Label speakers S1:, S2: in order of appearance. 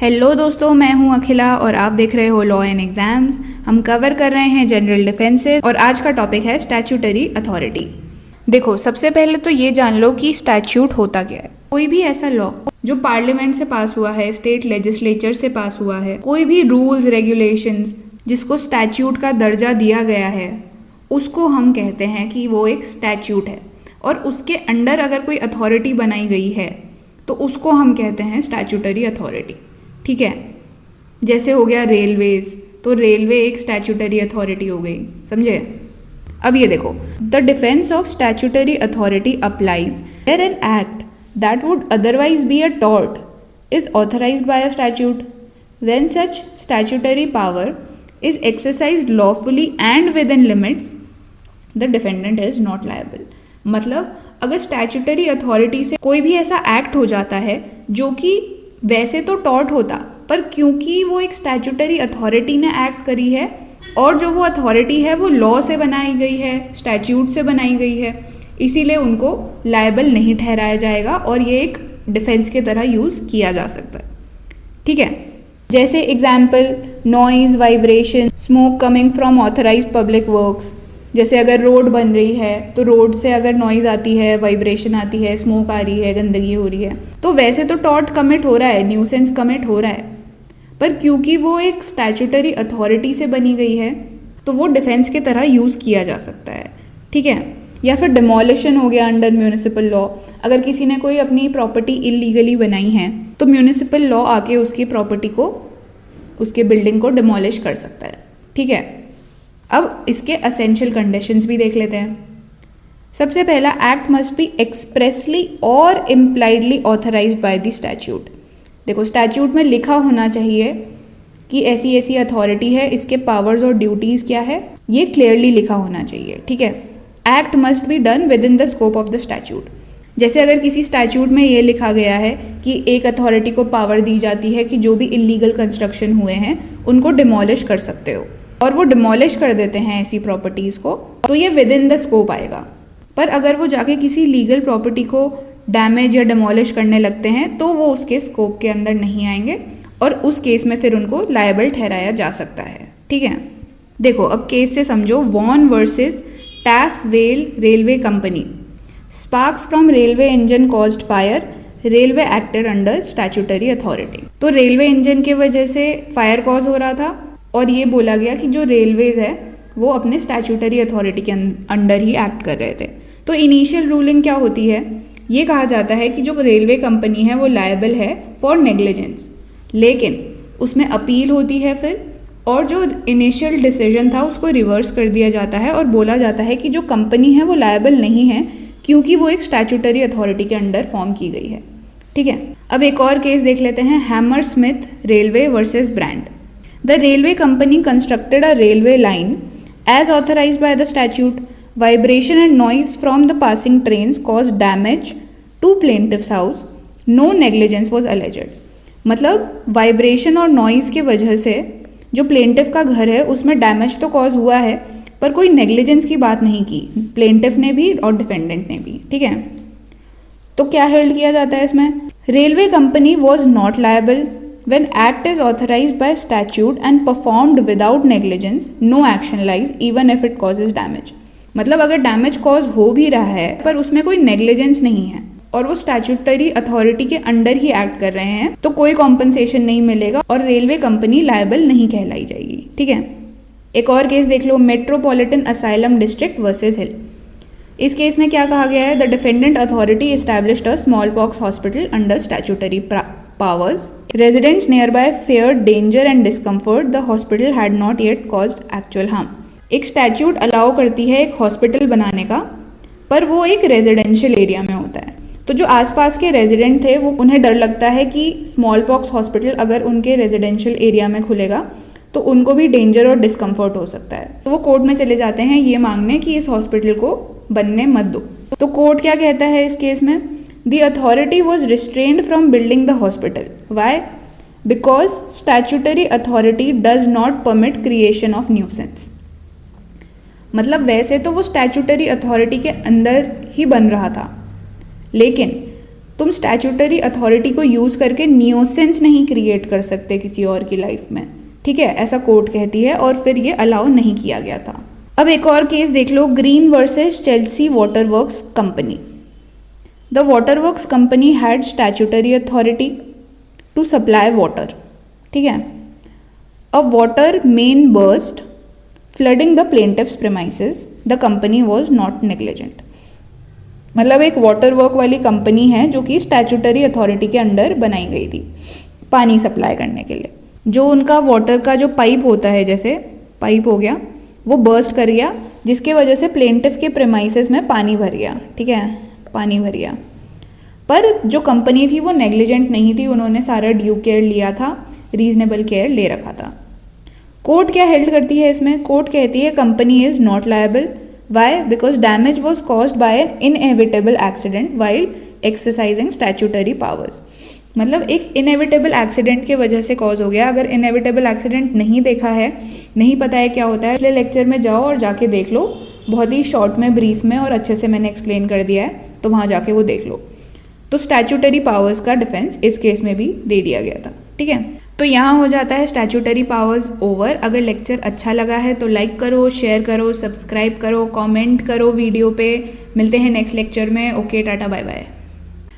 S1: Hello दोस्तों, मैं हूं अखिला और आप देख रहे हो लॉ एंड एग्जाम्स। हम कवर कर रहे हैं जनरल डिफेंसेस और आज का टॉपिक है स्टैट्यूटरी अथॉरिटी। देखो, सबसे पहले तो ये जान लो कि स्टैट्यूट होता क्या है। कोई भी ऐसा लॉ जो पार्लियामेंट से पास हुआ है, स्टेट लेजिस्लेचर से पास हुआ है, कोई भी रूल्स रेगुलेशंस जिसको स्टैट्यूट का दर्जा दिया गया है, उसको हम कहते हैं कि वो एक स्टैट्यूट है। और उसके अंडर अगर कोई अथॉरिटी बनाई गई है तो उसको हम कहते हैं स्टैट्यूटरी अथॉरिटी। ठीक है, जैसे हो गया रेलवेज, तो रेलवे एक स्टैट्यूटरी अथॉरिटी हो गई, समझे। अब ये देखो, the defence of statutory authority applies where an act that would otherwise be a tort is authorised by a statute when such statutory power is exercised lawfully and within limits the defendant is not liable. मतलब अगर statutory authority से कोई भी ऐसा act हो जाता है जो कि वैसे तो टॉर्ट होता, पर क्योंकि वो एक स्टैट्यूटरी अथॉरिटी ने एक्ट करी है और जो वो अथॉरिटी है वो लॉ से बनाई गई है, स्टैट्यूट से बनाई गई है, इसीलिए उनको लायबल नहीं ठहराया जाएगा और ये एक डिफेंस के तरह यूज़ किया जा सकता है। ठीक है, जैसे example noise, vibration, smoke coming from authorised public works. जैसे अगर रोड बन रही है तो रोड से अगर नॉइज़ आती है, वाइब्रेशन आती है, स्मोक आ रही है, गंदगी हो रही है, तो वैसे तो टॉर्ट कमिट हो रहा है, न्यूसेंस कमिट हो रहा है, पर क्योंकि वो एक स्टैट्यूटरी अथॉरिटी से बनी गई है तो वो डिफेंस के तरह यूज़ किया जा सकता है। ठीक है, या फिर डिमोलिशन हो गया अंडर म्यूनिसिपल लॉ। अगर किसी ने कोई अपनी प्रॉपर्टी इलीगली बनाई है तो म्यूनिसिपल लॉ आके उसकी प्रॉपर्टी को, उसके बिल्डिंग को डिमोलिश कर सकता है। ठीक है, अब इसके असेंशियल कंडीशंस भी देख लेते हैं। सबसे पहला, एक्ट मस्ट बी एक्सप्रेसली और impliedly authorised by the statute. देखो, स्टैट्यूट में लिखा होना चाहिए कि ऐसी ऐसी अथॉरिटी है, इसके पावर्स और ड्यूटीज़ क्या है, ये क्लियरली लिखा होना चाहिए। ठीक है, act must be done with in the scope of the statute. जैसे अगर किसी स्टैट्यूट में ये लिखा गया है कि एक अथॉरिटी को पावर दी जाती है कि जो भी इलीगल कंस्ट्रक्शन हुए हैं उनको डिमोलिश कर सकते हो, और वो डिमोलिश कर देते हैं ऐसी प्रॉपर्टीज़ को, तो ये विद इन द स्कोप आएगा। पर अगर वो जाके किसी लीगल प्रॉपर्टी को डैमेज या डिमोलिश करने लगते हैं तो वो उसके स्कोप के अंदर नहीं आएंगे और उस केस में फिर उनको लायबल ठहराया जा सकता है। ठीक है, देखो अब केस से समझो। Vaughan versus Taff Vale railway company, sparks from railway engine caused fire, railway acted under statutory authority. तो रेलवे इंजन की वजह से फायर कॉज हो रहा था और ये बोला गया कि जो रेलवेज है वो अपने स्टैट्यूटरी अथॉरिटी के अंडर ही एक्ट कर रहे थे। तो इनिशियल रूलिंग क्या होती है, ये कहा जाता है कि जो रेलवे कंपनी है वो लायबल है फॉर नेग्लिजेंस, लेकिन उसमें अपील होती है फिर, और जो इनिशियल डिसीजन था उसको रिवर्स कर दिया जाता है और बोला जाता है कि जो कंपनी है वो लायबल नहीं है क्योंकि वो एक स्टैट्यूटरी अथॉरिटी के अंडर फॉर्म की गई है। ठीक है, अब एक और केस देख लेते हैं, hammer Smith railway versus brand. The railway company constructed a railway line as authorized by the statute. Vibration and noise from the passing trains caused damage to plaintiff's house. No negligence was alleged. मतलब vibration और noise की वजह से जो plaintiff का घर है उसमें डैमेज तो कॉज हुआ है, पर कोई नेग्लिजेंस की बात नहीं की प्लेंटिफ ने भी और डिफेंडेंट ने भी। ठीक है, तो क्या हेल्ड किया जाता है इसमें, railway company was not liable when act is authorized by statute and performed without negligence, no action lies even if it causes damage। मतलब अगर डैमेज कॉज हो भी रहा है पर उसमें कोई नेग्लिजेंस नहीं है और वो स्टैट्यूटरी अथॉरिटी के अंडर ही एक्ट कर रहे हैं तो कोई कॉम्पनसेशन नहीं मिलेगा और रेलवे कंपनी लायबल नहीं कहलाई जाएगी। ठीक है, एक और केस देख लो, मेट्रोपॉलिटन असाइलम डिस्ट्रिक्ट वर्सेस हिल। इस केस में क्या कहा गया है, the defendant authority established a small pox hospital under statutory powers. Residents nearby feared danger and discomfort. The hospital had not yet caused actual harm. एक statute allow करती है एक हॉस्पिटल बनाने का, पर वो एक रेजिडेंशियल एरिया में होता है। तो जो आसपास के रेजिडेंट थे वो, उन्हें डर लगता है कि स्मॉल पॉक्स हॉस्पिटल अगर उनके रेजिडेंशियल एरिया में खुलेगा तो उनको भी डेंजर और डिस्कम्फर्ट हो सकता है। तो वो कोर्ट में चले जाते हैं ये मांगने कि इस हॉस्पिटल को बनने मत दो। तो कोर्ट क्या कहता है इस केस में, The authority was restrained from building the hospital. Why? Because statutory authority does not permit creation of nuisance. मतलब वैसे तो वो स्टैट्यूटरी अथॉरिटी के अंदर ही बन रहा था, लेकिन तुम स्टैट्यूटरी अथॉरिटी को यूज़ करके न्यूसेंस नहीं क्रिएट कर सकते किसी और की लाइफ में, ठीक है, ऐसा कोर्ट कहती है, और फिर ये अलाउ नहीं किया गया था। अब एक और केस देख लो, Green versus Chelsea water works company. The water works company had statutory authority to supply water, ठीक है। A water main burst flooding the plaintiff's premises, the company was not negligent. मतलब एक वाटर वर्क वाली company है जो कि statutory authority के under बनाई गई थी पानी सप्लाई करने के लिए। जो उनका वाटर का जो पाइप होता है, जैसे पाइप हो गया, वो बर्स्ट कर गया, जिसके वजह से प्लेंटिव के प्रेमाइसेस में पानी भर गया, ठीक है, पानी भर गया। पर जो कंपनी थी वो नेग्लिजेंट नहीं थी, उन्होंने सारा ड्यू केयर लिया था, रीजनेबल केयर ले रखा था। कोर्ट क्या हेल्ड करती है इसमें? कोर्ट कहती है company is not liable. Why? Because damage was caused by an inevitable accident while exercising statutory powers. मतलब एक इनएविटेबल एक्सीडेंट की वजह से कॉज हो गया। अगर इनएविटेबल एक्सीडेंट नहीं देखा है, नहीं पता है क्या होता है, इसलिए लेक्चर में जाओ और जाके देख लो, बहुत ही शॉर्ट में, ब्रीफ में और अच्छे से मैंने एक्सप्लेन कर दिया है, तो वहाँ जाके वो देख लो। तो स्टैट्यूटरी पावर्स का डिफेंस इस केस में भी दे दिया गया था, ठीक है। तो यहाँ हो जाता है स्टैट्यूटरी पावर्स ओवर। अगर लेक्चर अच्छा लगा है तो लाइक करो, शेयर करो, सब्सक्राइब करो, कमेंट करो वीडियो पे। मिलते हैं नेक्स्ट लेक्चर में। Okay, tata, bye bye.